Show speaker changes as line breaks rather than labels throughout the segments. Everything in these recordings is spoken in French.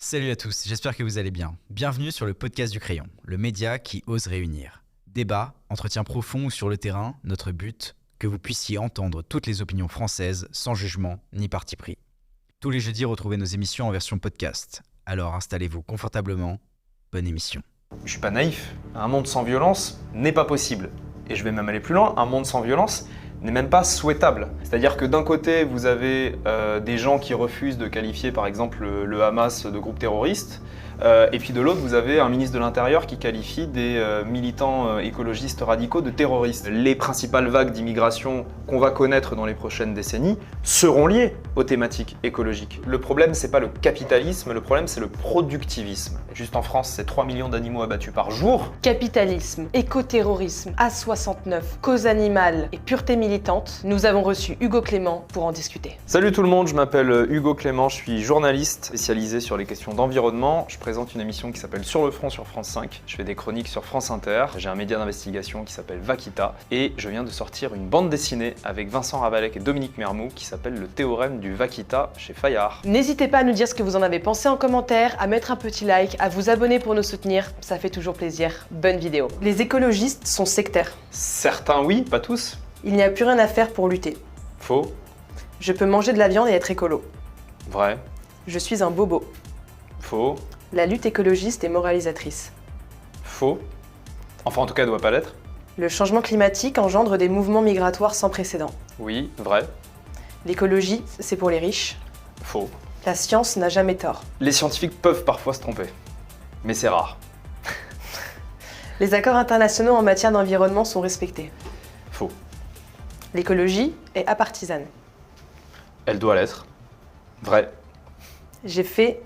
Salut à tous, j'espère que vous allez bien. Bienvenue sur le podcast du Crayon, le média qui ose réunir. Débat, entretien profond ou sur le terrain, notre but, que vous puissiez entendre toutes les opinions françaises sans jugement ni parti pris. Tous les jeudis, retrouvez nos émissions en version podcast. Alors installez-vous confortablement, bonne émission.
Je suis pas naïf, un monde sans violence n'est pas possible. Et je vais même aller plus loin, un monde sans violence n'est même pas souhaitable. C'est-à-dire que d'un côté, vous avez des gens qui refusent de qualifier par exemple le Hamas de groupe terroriste, et puis de l'autre, vous avez un ministre de l'Intérieur qui qualifie des militants écologistes radicaux de terroristes. Les principales vagues d'immigration qu'on va connaître dans les prochaines décennies seront liées aux thématiques écologiques. Le problème, c'est pas le capitalisme, le problème, c'est le productivisme. Juste en France, c'est 3 millions d'animaux abattus par jour.
Capitalisme, écoterrorisme, A69, cause animale et pureté militante, nous avons reçu Hugo Clément pour en discuter.
Salut tout le monde, je m'appelle Hugo Clément, je suis journaliste spécialisé sur les questions d'environnement. Je présente une émission qui s'appelle Sur le front sur France 5. Je fais des chroniques sur France Inter. J'ai un média d'investigation qui s'appelle Vaquita. Et je viens de sortir une bande dessinée avec Vincent Ravalec et Dominique Mermoux qui s'appelle Le théorème du Vaquita chez Fayard.
N'hésitez pas à nous dire ce que vous en avez pensé en commentaire, à mettre un petit like, à vous abonner pour nous soutenir, ça fait toujours plaisir. Bonne vidéo. Les écologistes sont sectaires.
Certains oui, pas tous.
Il n'y a plus rien à faire pour lutter.
Faux.
Je peux manger de la viande et être écolo.
Vrai.
Je suis un bobo.
Faux.
La lutte écologiste est moralisatrice.
Faux. Enfin, en tout cas, elle doit pas l'être.
Le changement climatique engendre des mouvements migratoires sans précédent.
Oui, vrai.
L'écologie, c'est pour les riches.
Faux.
La science n'a jamais tort.
Les scientifiques peuvent parfois se tromper. Mais c'est rare.
Les accords internationaux en matière d'environnement sont respectés.
Faux.
L'écologie est apartisane.
Elle doit l'être. Vrai.
J'ai fait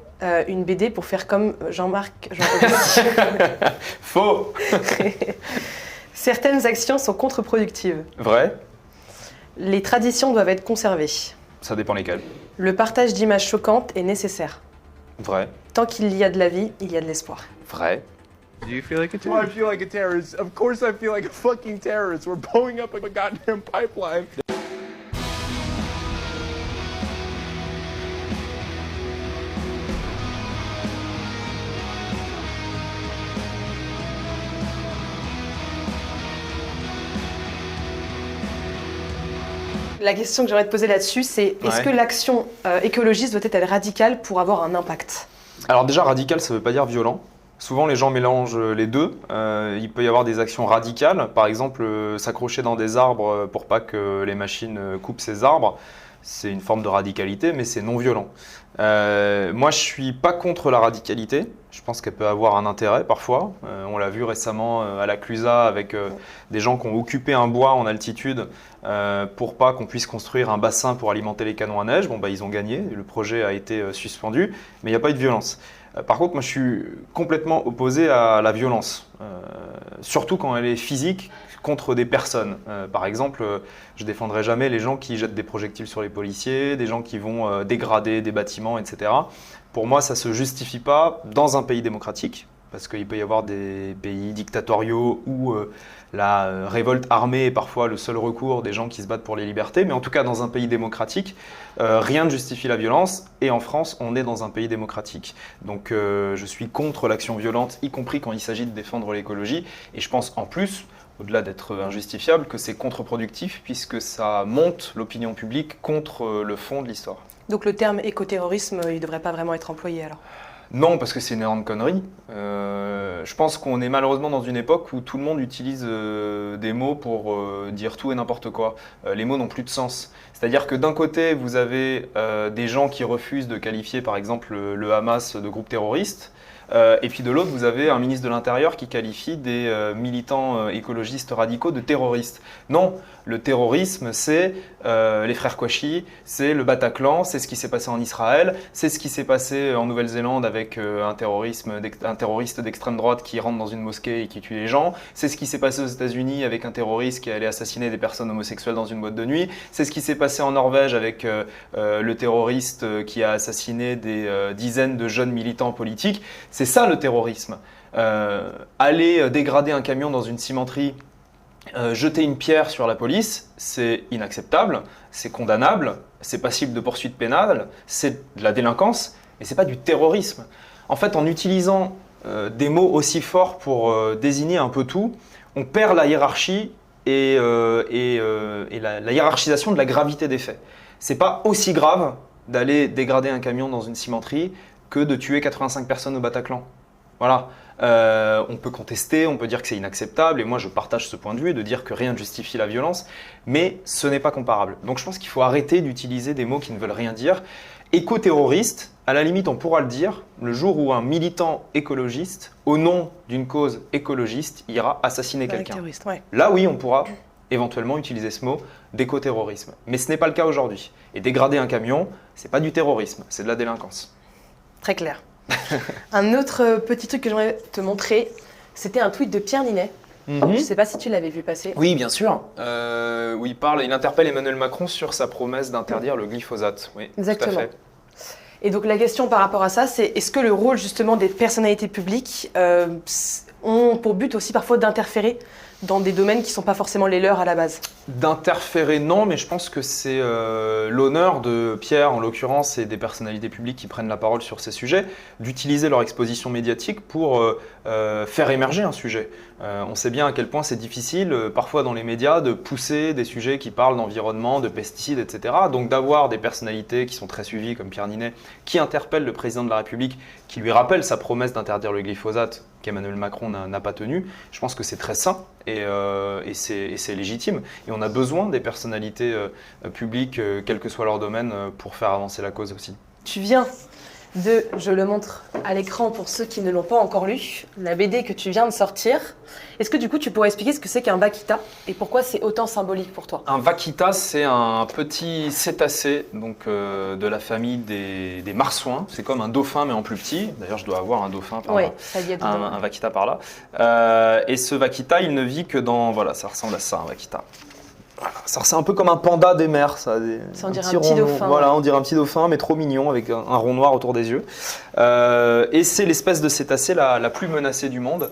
une BD pour faire comme Jean-Marc Jancovici.
Faux.
Certaines actions sont contre-productives.
Vrai.
Les traditions doivent être conservées.
Ça dépend lesquelles.
Le partage d'images choquantes est nécessaire.
Vrai.
Tant qu'il y a de la vie, il y a de l'espoir.
Vrai.
Do you feel like a
Do I feel like a terrorist? Of course I feel like a fucking terrorist. We're blowing up a goddamn pipeline.
La question que j'aimerais te poser là-dessus, c'est est-ce
Ouais.
que l'action écologiste doit être radicale pour avoir un impact ?
Alors déjà, radical, ça veut pas dire violent. Souvent, les gens mélangent les deux. Il peut y avoir des actions radicales, par exemple s'accrocher dans des arbres pour pas que les machines coupent ces arbres. C'est une forme de radicalité, mais c'est non violent. Moi, je suis pas contre la radicalité. Je pense qu'elle peut avoir un intérêt parfois. On l'a vu récemment à la Clusaz avec des gens qui ont occupé un bois en altitude pour pas qu'on puisse construire un bassin pour alimenter les canons à neige. Bon, ils ont gagné. Le projet a été suspendu, mais il n'y a pas eu de violence. Par contre, moi, je suis complètement opposé à la violence, surtout quand elle est physique contre des personnes. Par exemple, je défendrai jamais les gens qui jettent des projectiles sur les policiers, des gens qui vont dégrader des bâtiments, etc. Pour moi, ça ne se justifie pas dans un pays démocratique, parce qu'il peut y avoir des pays dictatoriaux où la révolte armée est parfois le seul recours des gens qui se battent pour les libertés, mais en tout cas dans un pays démocratique, rien ne justifie la violence, et en France, on est dans un pays démocratique. Donc je suis contre l'action violente, y compris quand il s'agit de défendre l'écologie, et je pense en plus, au-delà d'être injustifiable, que c'est contre-productif, puisque ça monte l'opinion publique contre le fond de l'histoire.
Donc le terme écoterrorisme, il ne devrait pas vraiment être employé alors ?
Non, parce que c'est une énorme connerie. Je pense qu'on est malheureusement dans une époque où tout le monde utilise des mots pour dire tout et n'importe quoi. Les mots n'ont plus de sens. C'est-à-dire que d'un côté, vous avez des gens qui refusent de qualifier par exemple le Hamas de groupe terroriste. Et puis de l'autre, vous avez un ministre de l'Intérieur qui qualifie des militants écologistes radicaux de terroristes. Non, le terrorisme, c'est les frères Kouachi, c'est le Bataclan, c'est ce qui s'est passé en Israël, c'est ce qui s'est passé en Nouvelle-Zélande avec un terroriste d'extrême droite qui rentre dans une mosquée et qui tue les gens, c'est ce qui s'est passé aux États-Unis avec un terroriste qui allait assassiner des personnes homosexuelles dans une boîte de nuit, c'est ce qui s'est passé en Norvège avec le terroriste qui a assassiné des dizaines de jeunes militants politiques. C'est ça le terrorisme. Aller dégrader un camion dans une cimenterie, jeter une pierre sur la police, c'est inacceptable, c'est condamnable, c'est passible de poursuites pénales, c'est de la délinquance, mais c'est pas du terrorisme. En fait, en utilisant des mots aussi forts pour désigner un peu tout, on perd la hiérarchie et la hiérarchisation de la gravité des faits. C'est pas aussi grave d'aller dégrader un camion dans une cimenterie que de tuer 85 personnes au Bataclan. Voilà. On peut contester, on peut dire que c'est inacceptable, et moi je partage ce point de vue, de dire que rien ne justifie la violence, mais ce n'est pas comparable. Donc je pense qu'il faut arrêter d'utiliser des mots qui ne veulent rien dire. Éco-terroriste, à la limite on pourra le dire, le jour où un militant écologiste, au nom d'une cause écologiste, ira assassiner quelqu'un.
Ouais.
Là oui, on pourra éventuellement utiliser ce mot d'éco-terrorisme. Mais ce n'est pas le cas aujourd'hui. Et dégrader un camion, c'est pas du terrorisme, c'est de la délinquance.
Très clair. Un autre petit truc que j'aimerais te montrer, c'était un tweet de Pierre Ninet. Je ne sais pas si tu l'avais vu passer.
Oui, bien sûr. Où il interpelle Emmanuel Macron sur sa promesse d'interdire le glyphosate. Oui,
exactement.
Tout à fait.
Et donc la question par rapport à ça, c'est est-ce que le rôle justement des personnalités publiques ont pour but aussi parfois d'interférer dans des domaines qui ne sont pas forcément les leurs à la base?
D'interférer, non, mais je pense que c'est l'honneur de Pierre, en l'occurrence, et des personnalités publiques qui prennent la parole sur ces sujets, d'utiliser leur exposition médiatique pour faire émerger un sujet. On sait bien à quel point c'est difficile, parfois dans les médias, de pousser des sujets qui parlent d'environnement, de pesticides, etc. Donc d'avoir des personnalités qui sont très suivies, comme Pierre Ninet, qui interpellent le président de la République, qui lui rappelle sa promesse d'interdire le glyphosate, qu'Emmanuel Macron n'a pas tenu, je pense que c'est très sain et c'est légitime. Et on a besoin des personnalités publiques, quel que soit leur domaine, pour faire avancer la cause aussi.
Tu viens de, je le montre à l'écran pour ceux qui ne l'ont pas encore lu, la BD que tu viens de sortir. Est-ce que du coup tu pourrais expliquer ce que c'est qu'un vaquita et pourquoi c'est autant symbolique pour toi?
Un vaquita, c'est un petit cétacé donc, de la famille des marsouins. C'est comme un dauphin mais en plus petit. D'ailleurs, je dois avoir un dauphin par là.
Ça y est
Un vaquita par là. Et ce vaquita, il ne vit que dans... Voilà, ça ressemble à ça, un vaquita. Voilà, ça ressemble un peu comme un panda des mers. Ça
on dirait un petit dauphin.
Voilà, on dirait un petit dauphin, mais trop mignon, avec un rond noir autour des yeux. Et c'est l'espèce de cétacé la plus menacée du monde,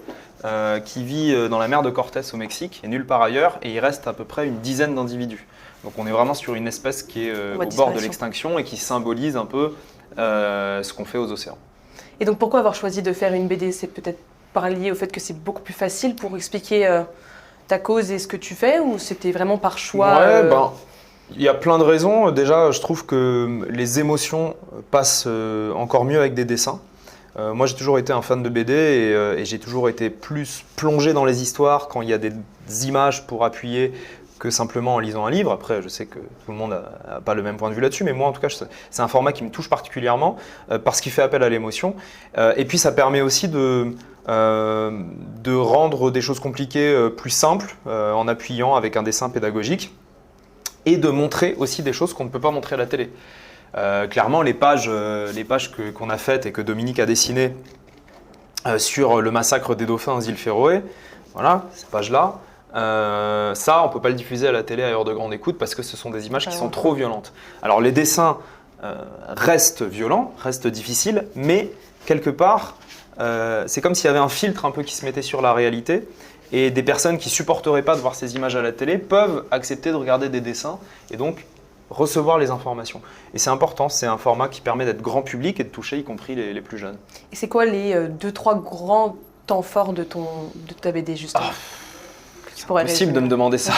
qui vit dans la mer de Cortés au Mexique, et nulle part ailleurs, et il reste à peu près une dizaine d'individus. Donc on est vraiment sur une espèce qui est au bord de l'extinction et qui symbolise un peu ce qu'on fait aux océans.
Et donc pourquoi avoir choisi de faire une BD? C'est peut-être lié au fait que c'est beaucoup plus facile pour expliquer ta cause et ce que tu fais, ou c'était vraiment par choix?
Il y a plein de raisons. Déjà, je trouve que les émotions passent encore mieux avec des dessins. Moi, j'ai toujours été un fan de BD et j'ai toujours été plus plongé dans les histoires quand il y a des images pour appuyer que simplement en lisant un livre. Après, je sais que tout le monde n'a pas le même point de vue là-dessus, mais moi, en tout cas, c'est un format qui me touche particulièrement parce qu'il fait appel à l'émotion. Et puis, ça permet aussi de rendre des choses compliquées plus simples en appuyant avec un dessin pédagogique et de montrer aussi des choses qu'on ne peut pas montrer à la télé. Clairement, les pages qu'on a faites et que Dominique a dessinées sur le massacre des dauphins aux îles Féroé, voilà, ces pages-là, ça, on ne peut pas le diffuser à la télé à heure de grande écoute parce que ce sont des images qui sont trop violentes. Alors les dessins restent violents, restent difficiles, mais quelque part, c'est comme s'il y avait un filtre un peu qui se mettait sur la réalité et des personnes qui ne supporteraient pas de voir ces images à la télé peuvent accepter de regarder des dessins et donc recevoir les informations. Et c'est important, c'est un format qui permet d'être grand public et de toucher y compris les plus jeunes.
Et c'est quoi les 2-3 grands temps forts de ta BD justement?
C'est impossible de me demander ça.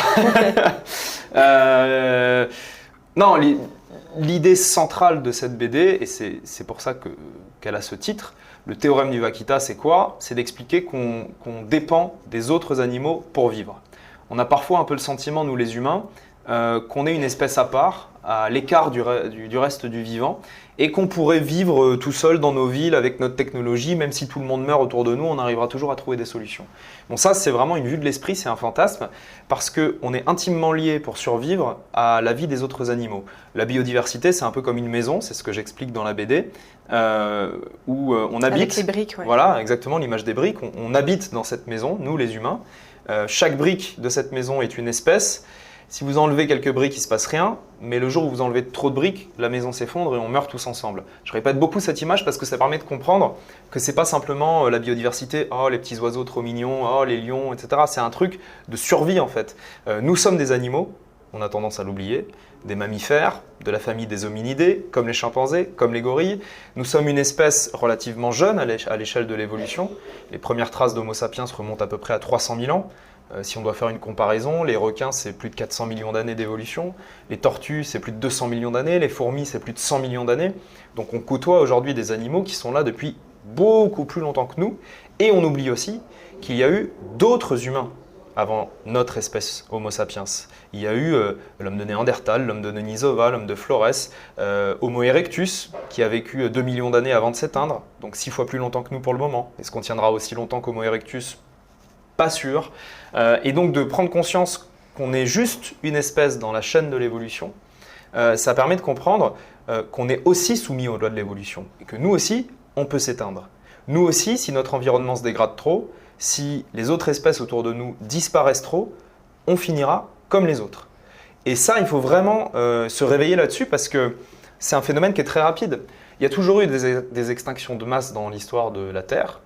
Non, l'idée centrale de cette BD, et c'est pour ça qu'elle a ce titre, le théorème du vaquita, c'est quoi? C'est d'expliquer qu'on dépend des autres animaux pour vivre. On a parfois un peu le sentiment, nous les humains, qu'on est une espèce à part, à l'écart du reste du vivant, et qu'on pourrait vivre tout seul dans nos villes avec notre technologie, même si tout le monde meurt autour de nous, on arrivera toujours à trouver des solutions. Bon, ça, c'est vraiment une vue de l'esprit, c'est un fantasme, parce qu'on est intimement lié pour survivre à la vie des autres animaux. La biodiversité, c'est un peu comme une maison, c'est ce que j'explique dans la BD, où on habite.
Avec les briques, ouais.
Voilà, exactement, l'image des briques. On habite dans cette maison, nous les humains. Chaque brique de cette maison est une espèce. Si vous enlevez quelques briques, il ne se passe rien, mais le jour où vous enlevez trop de briques, la maison s'effondre et on meurt tous ensemble. Je répète beaucoup cette image parce que ça permet de comprendre que ce n'est pas simplement la biodiversité, oh les petits oiseaux trop mignons, oh les lions, etc. C'est un truc de survie en fait. Nous sommes des animaux on a tendance à l'oublier, des mammifères, de la famille des hominidés, comme les chimpanzés, comme les gorilles. Nous sommes une espèce relativement jeune à l'échelle de l'évolution. Les premières traces d'Homo sapiens remontent à peu près à 300 000 ans. Si on doit faire une comparaison, les requins, c'est plus de 400 millions d'années d'évolution. Les tortues, c'est plus de 200 millions d'années. Les fourmis, c'est plus de 100 millions d'années. Donc on côtoie aujourd'hui des animaux qui sont là depuis beaucoup plus longtemps que nous. Et on oublie aussi qu'il y a eu d'autres humains avant notre espèce Homo sapiens. Il y a eu l'homme de Néandertal, l'homme de Denisova, l'homme de Flores, Homo erectus, qui a vécu 2 millions d'années avant de s'éteindre, donc 6 fois plus longtemps que nous pour le moment. Est-ce qu'on tiendra aussi longtemps qu'Homo erectus? Pas sûr. Et donc de prendre conscience qu'on est juste une espèce dans la chaîne de l'évolution, ça permet de comprendre qu'on est aussi soumis aux lois de l'évolution, et que nous aussi, on peut s'éteindre. Nous aussi, si notre environnement se dégrade trop, si les autres espèces autour de nous disparaissent trop, on finira comme les autres. Et ça, il faut vraiment se réveiller là-dessus parce que c'est un phénomène qui est très rapide. Il y a toujours eu des extinctions de masse dans l'histoire de la Terre,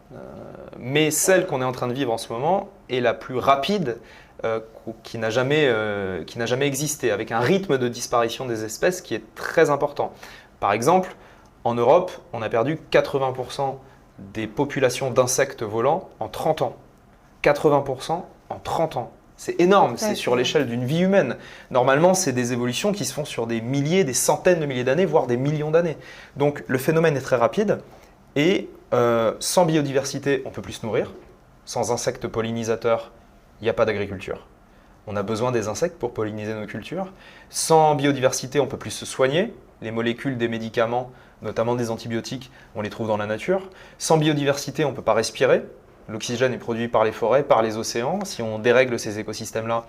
mais celle qu'on est en train de vivre en ce moment est la plus rapide qui n'a jamais existé, avec un rythme de disparition des espèces qui est très important. Par exemple, en Europe, on a perdu 80% des populations d'insectes volants en 30 ans. 80% en 30 ans. C'est énorme, c'est sur l'échelle d'une vie humaine. Normalement, c'est des évolutions qui se font sur des milliers, des centaines de milliers d'années, voire des millions d'années. Donc le phénomène est très rapide et sans biodiversité, on ne peut plus se nourrir. Sans insectes pollinisateurs, il n'y a pas d'agriculture. On a besoin des insectes pour polliniser nos cultures. Sans biodiversité, on ne peut plus se soigner. Les molécules des médicaments, notamment des antibiotiques, on les trouve dans la nature. Sans biodiversité, on ne peut pas respirer. L'oxygène est produit par les forêts, par les océans. Si on dérègle ces écosystèmes-là,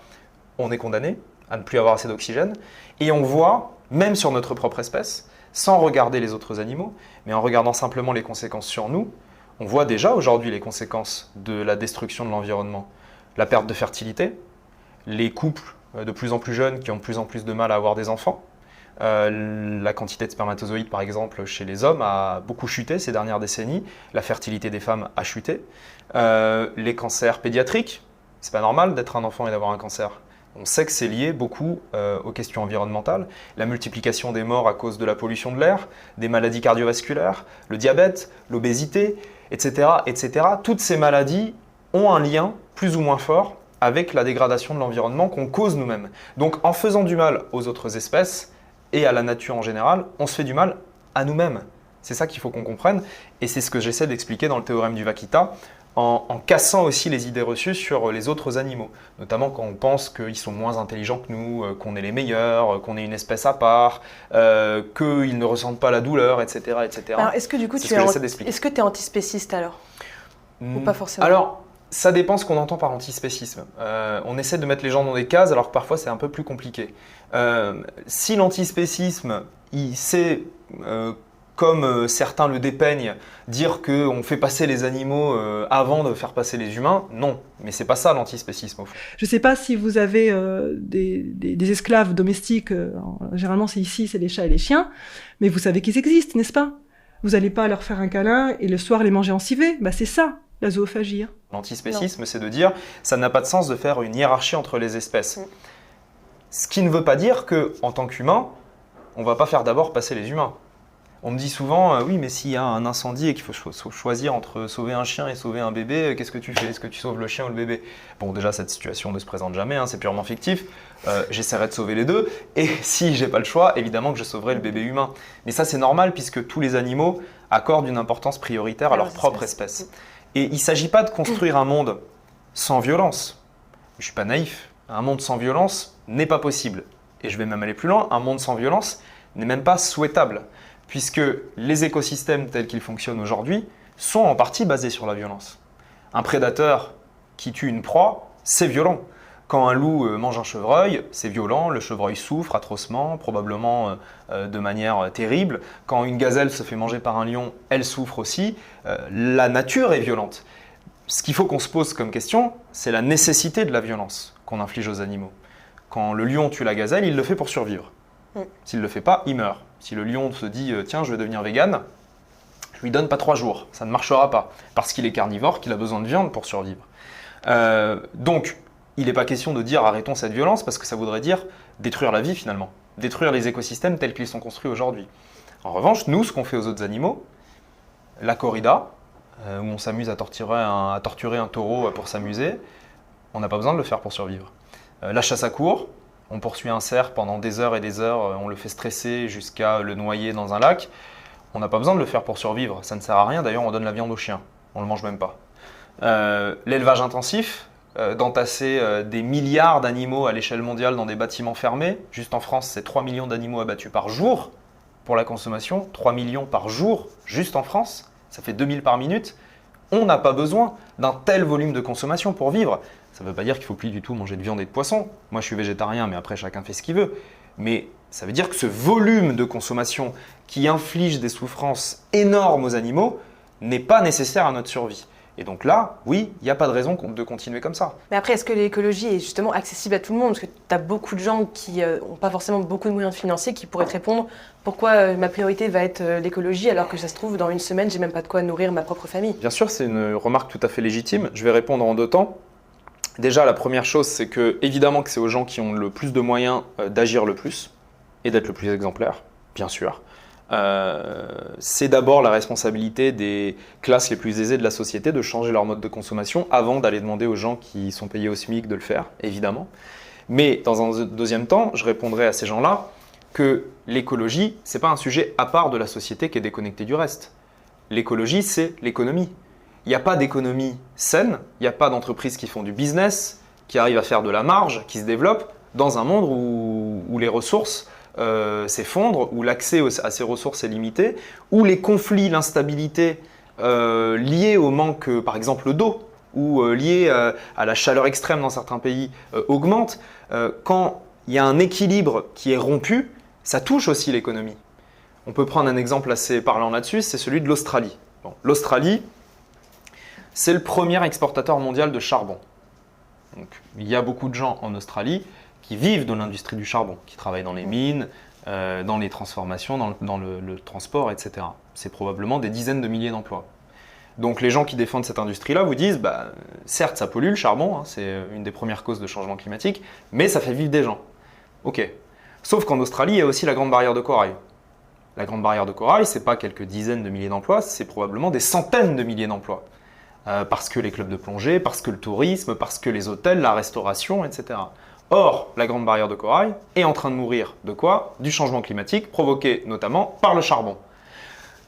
on est condamné à ne plus avoir assez d'oxygène. Et on voit, même sur notre propre espèce, sans regarder les autres animaux, mais en regardant simplement les conséquences sur nous, on voit déjà aujourd'hui les conséquences de la destruction de l'environnement. La perte de fertilité, les couples de plus en plus jeunes qui ont de plus en plus de mal à avoir des enfants. La quantité de spermatozoïdes, par exemple, chez les hommes a beaucoup chuté ces dernières décennies. La fertilité des femmes a chuté. Les cancers pédiatriques, c'est pas normal d'être un enfant et d'avoir un cancer. On sait que c'est lié beaucoup aux questions environnementales. La multiplication des morts à cause de la pollution de l'air, des maladies cardiovasculaires, le diabète, l'obésité, etc., etc. Toutes ces maladies ont un lien plus ou moins fort avec la dégradation de l'environnement qu'on cause nous-mêmes. Donc en faisant du mal aux autres espèces, et à la nature en général, on se fait du mal à nous-mêmes. C'est ça qu'il faut qu'on comprenne, et c'est ce que j'essaie d'expliquer dans le théorème du Vaquita, en cassant aussi les idées reçues sur les autres animaux, notamment quand on pense qu'ils sont moins intelligents que nous, qu'on est les meilleurs, qu'on est une espèce à part, qu'ils ne ressentent pas la douleur, etc. etc.
Alors, est-ce que du coup, tu es antispéciste alors? Ou pas forcément?
Alors, ça dépend ce qu'on entend par antispécisme. On essaie de mettre les gens dans des cases alors que parfois c'est un peu plus compliqué. Si l'antispécisme, c'est comme certains le dépeignent, dire qu'on fait passer les animaux avant de faire passer les humains, non. Mais c'est pas ça l'antispécisme au fond.
Je ne sais pas si vous avez des esclaves domestiques, généralement c'est ici, c'est les chats et les chiens, mais vous savez qu'ils existent, n'est-ce pas? Vous n'allez pas leur faire un câlin et le soir les manger en civet, bah c'est ça. La zoophagie.
L'antispécisme, c'est de dire ça n'a pas de sens de faire une hiérarchie entre les espèces. Ce qui ne veut pas dire qu'en tant qu'humain, on ne va pas faire d'abord passer les humains. On me dit souvent, oui, mais s'il y a un incendie et qu'il faut choisir entre sauver un chien et sauver un bébé, qu'est-ce que tu fais? Est-ce que tu sauves le chien ou le bébé? Bon, déjà, cette situation ne se présente jamais, c'est purement fictif. J'essaierai de sauver les deux. Et si j'ai pas le choix, évidemment que je sauverai le bébé humain. Mais ça, c'est normal puisque tous les animaux accordent une importance prioritaire à leur propre espèce. Et il ne s'agit pas de construire un monde sans violence. Je ne suis pas naïf. Un monde sans violence n'est pas possible. Et je vais même aller plus loin, un monde sans violence n'est même pas souhaitable, puisque les écosystèmes tels qu'ils fonctionnent aujourd'hui sont en partie basés sur la violence. Un prédateur qui tue une proie, c'est violent. Quand un loup mange un chevreuil, c'est violent, le chevreuil souffre atrocement, probablement de manière terrible. Quand une gazelle se fait manger par un lion, elle souffre aussi. La nature est violente. Ce qu'il faut qu'on se pose comme question, c'est la nécessité de la violence qu'on inflige aux animaux. Quand le lion tue la gazelle, il le fait pour survivre. S'il ne le fait pas, il meurt. Si le lion se dit « tiens, je vais devenir végane », je lui donne pas 3 jours, ça ne marchera pas, parce qu'il est carnivore, qu'il a besoin de viande pour survivre. Donc, il n'est pas question de dire arrêtons cette violence parce que ça voudrait dire détruire la vie finalement, détruire les écosystèmes tels qu'ils sont construits aujourd'hui. En revanche, nous, ce qu'on fait aux autres animaux, la corrida, où on s'amuse à torturer un taureau pour s'amuser, on n'a pas besoin de le faire pour survivre. La chasse à courre, on poursuit un cerf pendant des heures et des heures, on le fait stresser jusqu'à le noyer dans un lac, on n'a pas besoin de le faire pour survivre, ça ne sert à rien, d'ailleurs on donne la viande aux chiens, on ne le mange même pas. L'élevage intensif, d'entasser des milliards d'animaux à l'échelle mondiale dans des bâtiments fermés. Juste en France, c'est 3 millions d'animaux abattus par jour pour la consommation. 3 millions par jour, juste en France. Ça fait 2000 par minute. On n'a pas besoin d'un tel volume de consommation pour vivre. Ça ne veut pas dire qu'il ne faut plus du tout manger de viande et de poisson. Moi, je suis végétarien, mais après, chacun fait ce qu'il veut. Mais ça veut dire que ce volume de consommation qui inflige des souffrances énormes aux animaux n'est pas nécessaire à notre survie. Et donc là, oui, il n'y a pas de raison de continuer comme ça.
Mais après, est-ce que l'écologie est justement accessible à tout le monde? Parce que tu as beaucoup de gens qui n'ont pas forcément beaucoup de moyens financiers qui pourraient te répondre pourquoi ma priorité va être l'écologie alors que ça se trouve, dans une semaine, j'ai même pas de quoi nourrir ma propre famille.
Bien sûr, c'est une remarque tout à fait légitime. Je vais répondre en 2 temps. Déjà, la première chose, c'est que évidemment que c'est aux gens qui ont le plus de moyens d'agir le plus et d'être le plus exemplaire, bien sûr. C'est d'abord la responsabilité des classes les plus aisées de la société de changer leur mode de consommation avant d'aller demander aux gens qui sont payés au SMIC de le faire, évidemment. Mais dans un deuxième temps, je répondrai à ces gens-là que l'écologie, ce n'est pas un sujet à part de la société qui est déconnecté du reste. L'écologie, c'est l'économie. Il n'y a pas d'économie saine, il n'y a pas d'entreprises qui font du business, qui arrivent à faire de la marge, qui se développent dans un monde où les ressources s'effondrent, où l'accès à ces ressources est limité, où les conflits, l'instabilité liés au manque, par exemple, d'eau, ou liés à la chaleur extrême dans certains pays augmentent. Quand il y a un équilibre qui est rompu, ça touche aussi l'économie. On peut prendre un exemple assez parlant là-dessus, c'est celui de l'Australie. Bon, l'Australie, c'est le premier exportateur mondial de charbon. Donc, il y a beaucoup de gens en Australie qui vivent de l'industrie du charbon, qui travaillent dans les mines, dans les transformations, dans le transport, etc. C'est probablement des dizaines de milliers d'emplois. Donc les gens qui défendent cette industrie-là vous disent, certes ça pollue le charbon, hein, c'est une des premières causes de changement climatique, mais ça fait vivre des gens. Ok. Sauf qu'en Australie, il y a aussi la Grande Barrière de Corail. La Grande Barrière de Corail, ce n'est pas quelques dizaines de milliers d'emplois, c'est probablement des centaines de milliers d'emplois. Parce que les clubs de plongée, parce que le tourisme, parce que les hôtels, la restauration, etc. Or, la Grande Barrière de Corail est en train de mourir de quoi? Du changement climatique provoqué notamment par le charbon.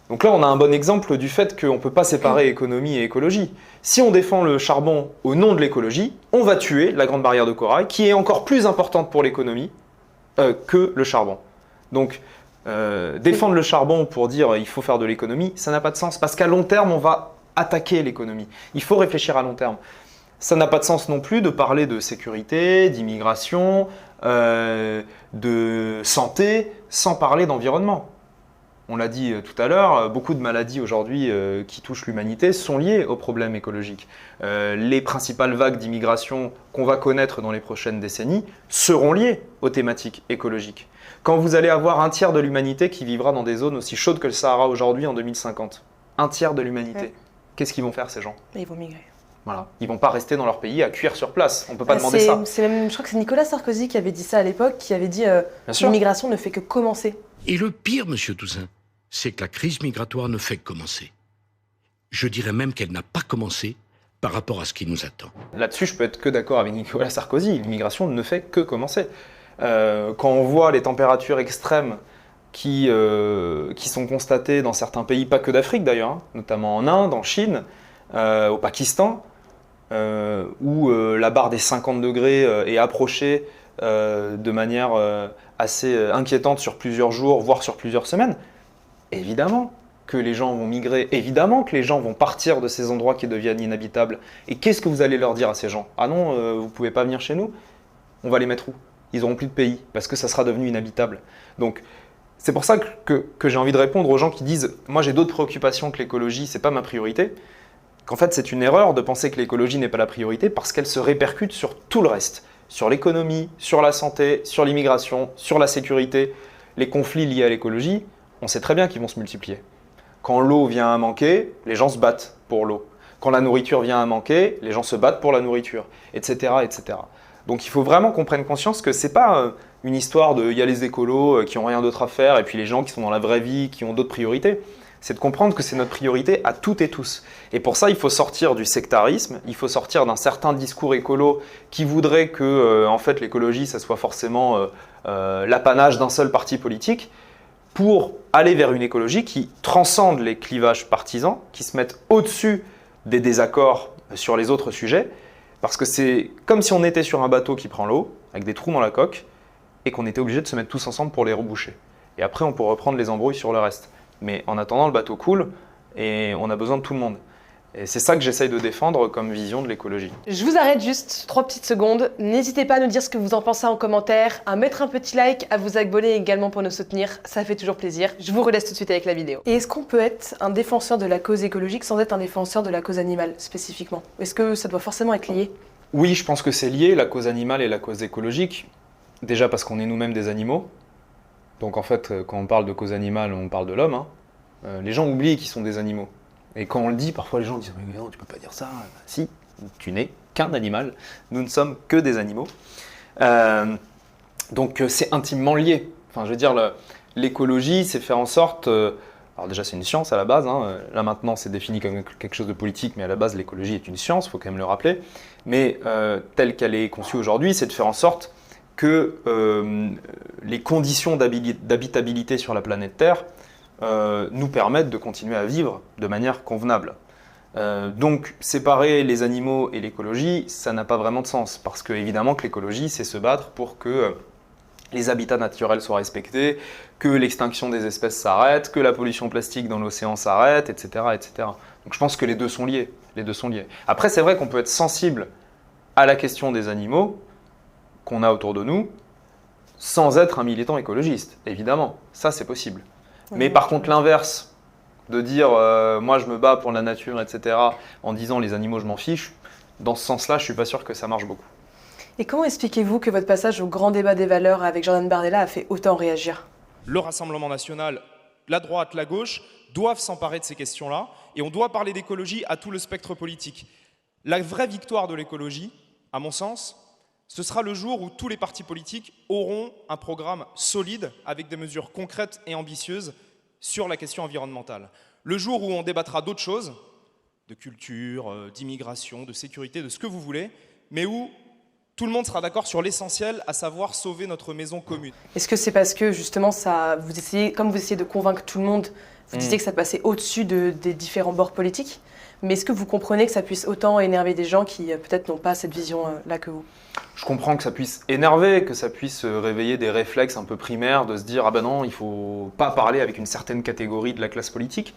Donc là, on a un bon exemple du fait qu'on ne peut pas séparer économie et écologie. Si on défend le charbon au nom de l'écologie, on va tuer la Grande Barrière de Corail, qui est encore plus importante pour l'économie que le charbon. Donc, défendre le charbon pour dire il faut faire de l'économie, ça n'a pas de sens, parce qu'à long terme, on va attaquer l'économie. Il faut réfléchir à long terme. Ça n'a pas de sens non plus de parler de sécurité, d'immigration, de santé, sans parler d'environnement. On l'a dit tout à l'heure, beaucoup de maladies aujourd'hui qui touchent l'humanité sont liées aux problèmes écologiques. Les principales vagues d'immigration qu'on va connaître dans les prochaines décennies seront liées aux thématiques écologiques. Quand vous allez avoir un tiers de l'humanité qui vivra dans des zones aussi chaudes que le Sahara aujourd'hui en 2050, un tiers de l'humanité,
Ouais.
Qu'est-ce qu'ils vont faire ces gens?
Et ils vont migrer.
Voilà. Ils ne vont pas rester dans leur pays à cuire sur place. On ne peut pas demander ça.
Je crois que c'est Nicolas Sarkozy qui avait dit ça à l'époque, qui avait dit
Bien sûr.
l'immigration ne fait que commencer.
Et le pire, monsieur Toussaint, c'est que la crise migratoire ne fait que commencer. Je dirais même qu'elle n'a pas commencé par rapport à ce qui nous attend.
Là-dessus, je peux être que d'accord avec Nicolas Sarkozy. L'immigration ne fait que commencer. Quand on voit les températures extrêmes qui sont constatées dans certains pays, pas que d'Afrique d'ailleurs, hein, notamment en Inde, en Chine, au Pakistan, où la barre des 50 degrés est approchée de manière assez inquiétante sur plusieurs jours, voire sur plusieurs semaines, évidemment que les gens vont migrer, évidemment que les gens vont partir de ces endroits qui deviennent inhabitables. Et qu'est-ce que vous allez leur dire à ces gens? Ah non, vous ne pouvez pas venir chez nous? On va les mettre où? Ils n'auront plus de pays, parce que ça sera devenu inhabitable. Donc, c'est pour ça que j'ai envie de répondre aux gens qui disent « Moi, j'ai d'autres préoccupations que l'écologie, c'est pas ma priorité », qu'en fait, c'est une erreur de penser que l'écologie n'est pas la priorité, parce qu'elle se répercute sur tout le reste. Sur l'économie, sur la santé, sur l'immigration, sur la sécurité. Les conflits liés à l'écologie, on sait très bien qu'ils vont se multiplier. Quand l'eau vient à manquer, les gens se battent pour l'eau. Quand la nourriture vient à manquer, les gens se battent pour la nourriture, etc., etc. Donc il faut vraiment qu'on prenne conscience que ce n'est pas une histoire de il y a les écolos qui n'ont rien d'autre à faire et puis les gens qui sont dans la vraie vie, qui ont d'autres priorités. C'est de comprendre que c'est notre priorité à toutes et tous. Et pour ça, il faut sortir du sectarisme, il faut sortir d'un certain discours écolo qui voudrait que en fait, l'écologie, ça soit forcément l'apanage d'un seul parti politique, pour aller vers une écologie qui transcende les clivages partisans, qui se mette au-dessus des désaccords sur les autres sujets, parce que c'est comme si on était sur un bateau qui prend l'eau, avec des trous dans la coque, et qu'on était obligé de se mettre tous ensemble pour les reboucher. Et après, on pourrait reprendre les embrouilles sur le reste. Mais en attendant, le bateau coule, et on a besoin de tout le monde. Et c'est ça que j'essaye de défendre comme vision de l'écologie.
Je vous arrête juste 3 petites secondes. N'hésitez pas à nous dire ce que vous en pensez en commentaire, à mettre un petit like, à vous abonner également pour nous soutenir. Ça fait toujours plaisir. Je vous relaisse tout de suite avec la vidéo. Et est-ce qu'on peut être un défenseur de la cause écologique sans être un défenseur de la cause animale spécifiquement? Est-ce que ça doit forcément être lié?
Oui, je pense que c'est lié, la cause animale et la cause écologique. Déjà parce qu'on est nous-mêmes des animaux. Donc en fait, quand on parle de cause animale, on parle de l'homme. Hein. Les gens oublient qu'ils sont des animaux. Et quand on le dit, parfois les gens disent « Mais non, tu peux pas dire ça. » Si, tu n'es qu'un animal. Nous ne sommes que des animaux. Donc c'est intimement lié. Enfin, je veux dire, l'écologie, c'est faire en sorte... alors déjà, c'est une science à la base. Hein. Là maintenant, c'est défini comme quelque chose de politique, mais à la base, l'écologie est une science, il faut quand même le rappeler. Mais telle qu'elle est conçue aujourd'hui, c'est de faire en sorte que les conditions d'habitabilité sur la planète Terre nous permettent de continuer à vivre de manière convenable. Donc séparer les animaux et l'écologie, ça n'a pas vraiment de sens, parce que évidemment que l'écologie, c'est se battre pour que les habitats naturels soient respectés, que l'extinction des espèces s'arrête, que la pollution plastique dans l'océan s'arrête, etc., etc. Donc je pense que les deux sont liés. Les deux sont liés. Après, c'est vrai qu'on peut être sensible à la question des animaux qu'on a autour de nous, sans être un militant écologiste, évidemment. Ça, c'est possible. Mais par contre, l'inverse, de dire moi je me bats pour la nature, etc., en disant les animaux je m'en fiche, dans ce sens-là, je suis pas sûr que ça marche beaucoup.
Et comment expliquez-vous que votre passage au grand débat des valeurs avec Jordan Bardella a fait autant réagir?
Le Rassemblement national, la droite, la gauche, doivent s'emparer de ces questions-là, et on doit parler d'écologie à tout le spectre politique. La vraie victoire de l'écologie, à mon sens, ce sera le jour où tous les partis politiques auront un programme solide avec des mesures concrètes et ambitieuses sur la question environnementale. Le jour où on débattra d'autres choses, de culture, d'immigration, de sécurité, de ce que vous voulez, mais où tout le monde sera d'accord sur l'essentiel, à savoir sauver notre maison commune.
Est-ce que c'est parce que justement, comme vous essayez de convaincre tout le monde, vous disiez que ça passait au-dessus des différents bords politiques, mais est-ce que vous comprenez que ça puisse autant énerver des gens qui peut-être n'ont pas cette vision-là que vous?
Je comprends que ça puisse énerver, que ça puisse réveiller des réflexes un peu primaires de se dire « Ah ben non, il ne faut pas parler avec une certaine catégorie de la classe politique ».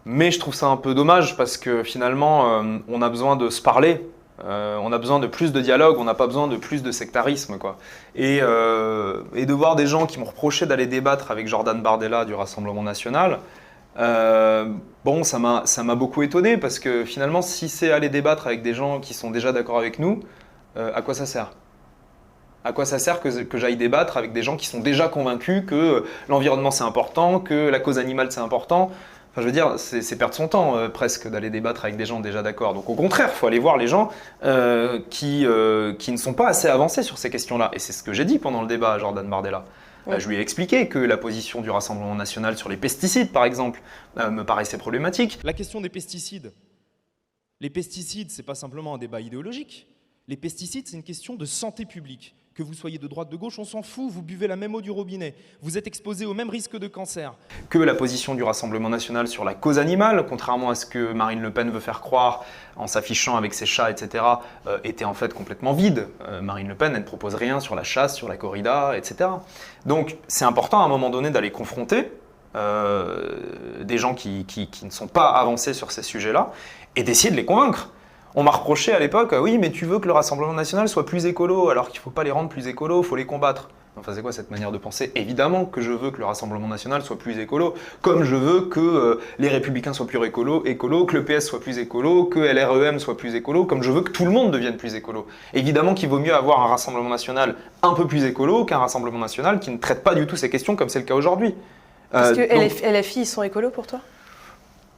Mais je trouve ça un peu dommage parce que finalement, on a besoin de se parler. On a besoin de plus de dialogue, on n'a pas besoin de plus de sectarisme, quoi. Et de voir des gens qui m'ont reproché d'aller débattre avec Jordan Bardella du Rassemblement national, bon, ça m'a beaucoup étonné parce que finalement, si c'est aller débattre avec des gens qui sont déjà d'accord avec nous, à quoi ça sert? À quoi ça sert que j'aille débattre avec des gens qui sont déjà convaincus que l'environnement c'est important, que la cause animale c'est important? Enfin, je veux dire, c'est perdre son temps presque d'aller débattre avec des gens déjà d'accord. Donc au contraire, il faut aller voir les gens qui ne sont pas assez avancés sur ces questions-là. Et c'est ce que j'ai dit pendant le débat à Jordan Bardella. Je lui ai expliqué que la position du Rassemblement national sur les pesticides, par exemple, me paraissait problématique.
La question des pesticides. Les pesticides, ce n'est pas simplement un débat idéologique. Les pesticides, c'est une question de santé publique. Que vous soyez de droite, de gauche, on s'en fout, vous buvez la même eau du robinet, vous êtes exposé au même risque de cancer.
Que la position du Rassemblement national sur la cause animale, contrairement à ce que Marine Le Pen veut faire croire en s'affichant avec ses chats, etc., était en fait complètement vide. Marine Le Pen, elle ne propose rien sur la chasse, sur la corrida, etc. Donc c'est important à un moment donné d'aller confronter des gens qui ne sont pas avancés sur ces sujets-là et d'essayer de les convaincre. On m'a reproché à l'époque, oui, mais tu veux que le Rassemblement national soit plus écolo, alors qu'il ne faut pas les rendre plus écolos, il faut les combattre. Enfin, c'est quoi cette manière de penser? Évidemment que je veux que le Rassemblement national soit plus écolo, comme je veux que les Républicains soient plus écolo, que le PS soit plus écolo, que LREM soit plus écolo, comme je veux que tout le monde devienne plus écolo. Évidemment qu'il vaut mieux avoir un Rassemblement national un peu plus écolo qu'un Rassemblement national qui ne traite pas du tout ces questions comme c'est le cas aujourd'hui.
Est-ce que LFI, ils sont écolos pour toi?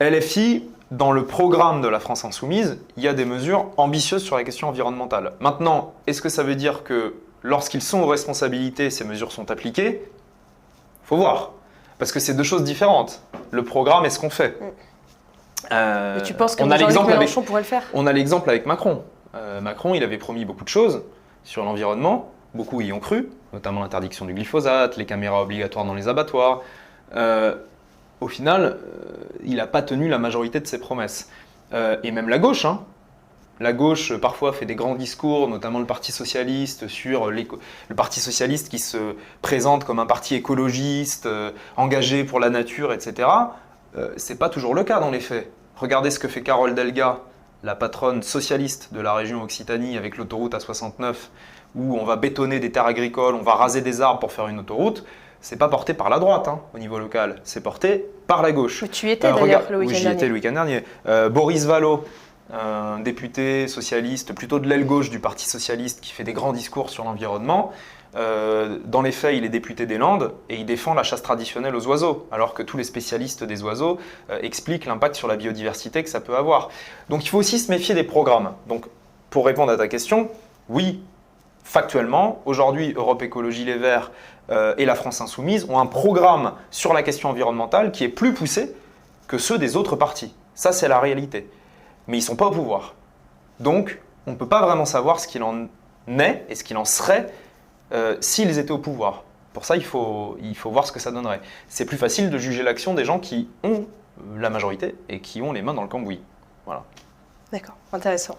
LFI, dans le programme de la France Insoumise, il y a des mesures ambitieuses sur la question environnementale. Maintenant, est-ce que ça veut dire que lorsqu'ils sont aux responsabilités, ces mesures sont appliquées, il faut voir. Parce que c'est deux choses différentes. Le programme et ce qu'on fait.
Mais tu penses que
on a
Jean-Luc
l'exemple
Mélenchon pourrait le faire?
On a l'exemple avec Macron. Macron, il avait promis beaucoup de choses sur l'environnement. Beaucoup y ont cru, notamment l'interdiction du glyphosate, les caméras obligatoires dans les abattoirs. Au final, il n'a pas tenu la majorité de ses promesses. Et même la gauche, hein. La gauche, parfois, fait des grands discours, notamment le Parti socialiste, sur le Parti socialiste qui se présente comme un parti écologiste, engagé pour la nature, etc. C'est pas toujours le cas dans les faits. Regardez ce que fait Carole Delga, la patronne socialiste de la région Occitanie, avec l'autoroute A69, où on va bétonner des terres agricoles, on va raser des arbres pour faire une autoroute. C'est pas porté par la droite, hein, au niveau local, c'est porté par la gauche.
Mais tu y étais d'ailleurs le week-end dernier.
Oui, j'y étais le week-end dernier. Boris Vallaud, un député socialiste, plutôt de l'aile gauche du Parti socialiste, qui fait des grands discours sur l'environnement. Dans les faits, il est député des Landes et il défend la chasse traditionnelle aux oiseaux, alors que tous les spécialistes des oiseaux expliquent l'impact sur la biodiversité que ça peut avoir. Donc il faut aussi se méfier des programmes. Donc pour répondre à ta question, oui, factuellement, aujourd'hui, Europe Écologie Les Verts et la France Insoumise ont un programme sur la question environnementale qui est plus poussé que ceux des autres partis. Ça, c'est la réalité. Mais ils ne sont pas au pouvoir. Donc, on ne peut pas vraiment savoir ce qu'il en est et ce qu'il en serait s'ils étaient au pouvoir. Pour ça, il faut voir ce que ça donnerait. C'est plus facile de juger l'action des gens qui ont la majorité et qui ont les mains dans le cambouis. Voilà.
D'accord, intéressant.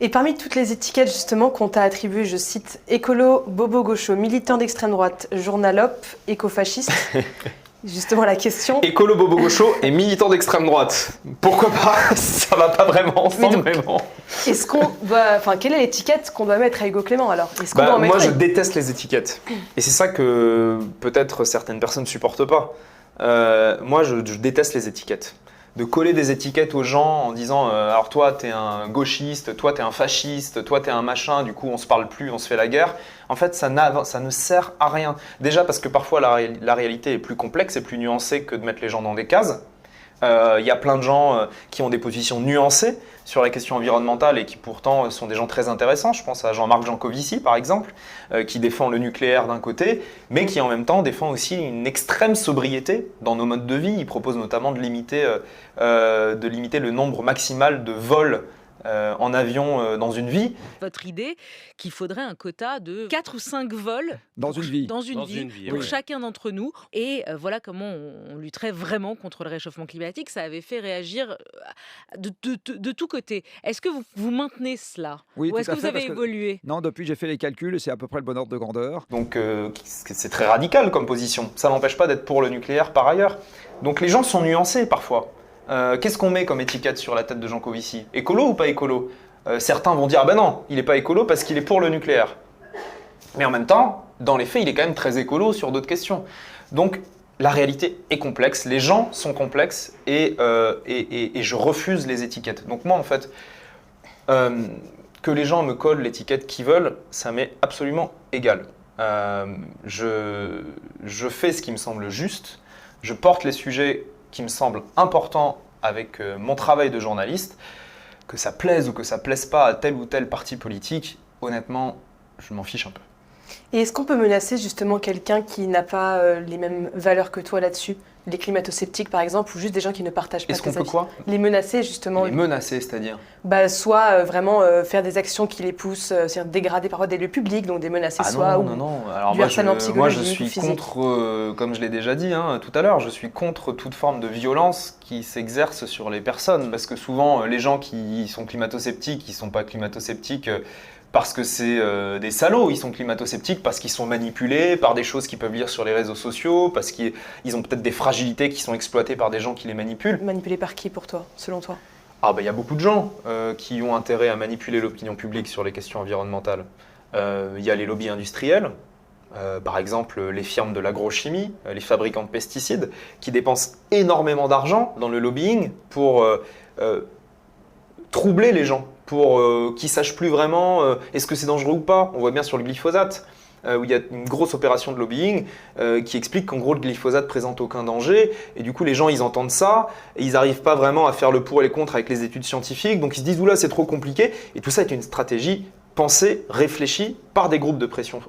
Et parmi toutes les étiquettes justement qu'on t'a attribuées, je cite écolo, bobo gaucho, militant d'extrême droite, journalope, écofasciste. Justement la question.
Écolo, bobo gaucho et militant d'extrême droite. Pourquoi pas? Ça va pas vraiment ensemble, mais bon.
Est-ce qu'on doit, enfin, quelle est l'étiquette qu'on doit mettre à Hugo Clément alors? Est-ce qu'on doit en mettre
moi, je déteste les étiquettes. Et c'est ça que peut-être certaines personnes ne supportent pas. Moi, je déteste les étiquettes. De coller des étiquettes aux gens en disant alors toi t'es un gauchiste, toi t'es un fasciste, toi t'es un machin, du coup on se parle plus, on se fait la guerre. En fait ça ne sert à rien. Déjà parce que parfois la réalité est plus complexe et plus nuancée que de mettre les gens dans des cases. Il y a plein de gens qui ont des positions nuancées sur la question environnementale et qui pourtant sont des gens très intéressants. Je pense à Jean-Marc Jancovici par exemple, qui défend le nucléaire d'un côté, mais qui en même temps défend aussi une extrême sobriété dans nos modes de vie. Il propose notamment de limiter le nombre maximal de vols en avion dans une vie.
Votre idée qu'il faudrait un quota de 4 ou 5 vols
dans une vie,
pour chacun d'entre nous. Et voilà comment on lutterait vraiment contre le réchauffement climatique. Ça avait fait réagir de tous côtés. Est-ce que vous maintenez cela?
Oui,
ou est-ce que vous avez évolué?
Non, depuis j'ai fait les calculs et c'est à peu près le bon ordre de grandeur.
Donc c'est très radical comme position. Ça n'empêche pas d'être pour le nucléaire par ailleurs. Donc les gens sont nuancés parfois. Qu'est-ce qu'on met comme étiquette sur la tête de Jancovici? Écolo ou pas écolo? Certains vont dire, ah ben non, il n'est pas écolo parce qu'il est pour le nucléaire. Mais en même temps, dans les faits, il est quand même très écolo sur d'autres questions. Donc la réalité est complexe, les gens sont complexes et je refuse les étiquettes. Donc moi en fait, que les gens me collent l'étiquette qu'ils veulent, ça m'est absolument égal. Je fais ce qui me semble juste, je porte les sujets qui me semble important avec mon travail de journaliste, que ça plaise ou que ça plaise pas à tel ou tel parti politique, honnêtement, je m'en fiche un peu.
Et est-ce qu'on peut menacer justement quelqu'un qui n'a pas les mêmes valeurs que toi là-dessus? Les climato-sceptiques par exemple, ou juste des gens qui ne partagent pas tes avis?
Est-ce qu'on peut quoi?
Les menacer justement.
Les menacer, c'est-à-dire?
Soit vraiment faire des actions qui les poussent, c'est-à-dire dégrader parfois des lieux publics, donc des menacer
non. Alors
du harcèlement psychologique.
Moi je suis contre, comme je l'ai déjà dit tout à l'heure, je suis contre toute forme de violence qui s'exerce sur les personnes, parce que souvent les gens qui sont climato-sceptiques, ils ne sont pas climato-sceptiques parce que c'est des salauds, ils sont climato-sceptiques parce qu'ils sont manipulés par des choses qu'ils peuvent lire sur les réseaux sociaux, parce qu'ils ont peut-être des fragilités qui sont exploitées par des gens qui les manipulent.
Manipulés par qui pour toi, selon toi?
Y a beaucoup de gens qui ont intérêt à manipuler l'opinion publique sur les questions environnementales. Il y a les lobbies industriels, par exemple les firmes de l'agrochimie, les fabricants de pesticides, qui dépensent énormément d'argent dans le lobbying pour troubler les gens, pour qu'ils ne sachent plus vraiment est-ce que c'est dangereux ou pas. On voit bien sur le glyphosate, où il y a une grosse opération de lobbying qui explique qu'en gros le glyphosate ne présente aucun danger, et du coup les gens ils entendent ça, et ils n'arrivent pas vraiment à faire le pour et les contre avec les études scientifiques, donc ils se disent oula c'est trop compliqué, et tout ça est une stratégie pensée, réfléchie par des groupes de pression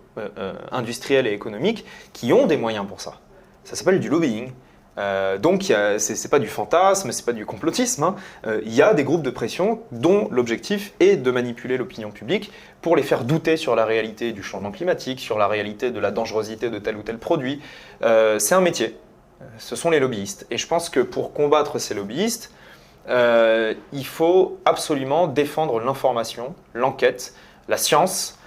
industrielle et économique qui ont des moyens pour ça. Ça s'appelle du lobbying. Donc, ce n'est pas du fantasme, ce n'est pas du complotisme. Hein. Il y a des groupes de pression dont l'objectif est de manipuler l'opinion publique pour les faire douter sur la réalité du changement climatique, sur la réalité de la dangerosité de tel ou tel produit. C'est un métier. Ce sont les lobbyistes. Et je pense que pour combattre ces lobbyistes, il faut absolument défendre l'information, l'enquête, la science,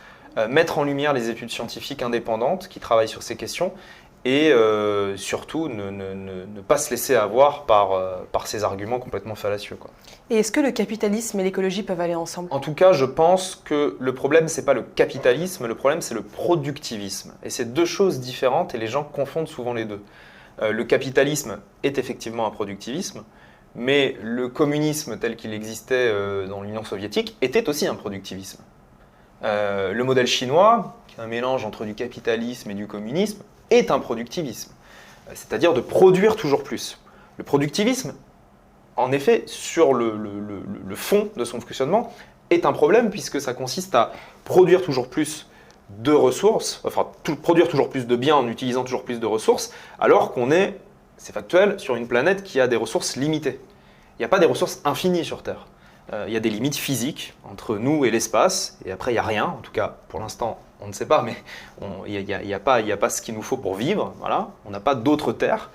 mettre en lumière les études scientifiques indépendantes qui travaillent sur ces questions et surtout ne pas se laisser avoir par ces arguments complètement fallacieux, quoi.
Et est-ce que le capitalisme et l'écologie peuvent aller ensemble?
En tout cas, je pense que le problème, ce n'est pas le capitalisme, le problème, c'est le productivisme. Et c'est deux choses différentes et les gens confondent souvent les deux. Le capitalisme est effectivement un productivisme, mais le communisme tel qu'il existait dans l'Union soviétique était aussi un productivisme. Le modèle chinois, qui est un mélange entre du capitalisme et du communisme, est un productivisme, c'est-à-dire de produire toujours plus. Le productivisme, en effet, sur le fond de son fonctionnement, est un problème puisque ça consiste à produire toujours plus de ressources, enfin produire toujours plus de biens en utilisant toujours plus de ressources, alors qu'on est, c'est factuel, sur une planète qui a des ressources limitées. Il n'y a pas des ressources infinies sur Terre. Il y a des limites physiques entre nous et l'espace, et après il n'y a rien, en tout cas pour l'instant on ne sait pas, mais il n'y a pas ce qu'il nous faut pour vivre, voilà. On n'a pas d'autres terres.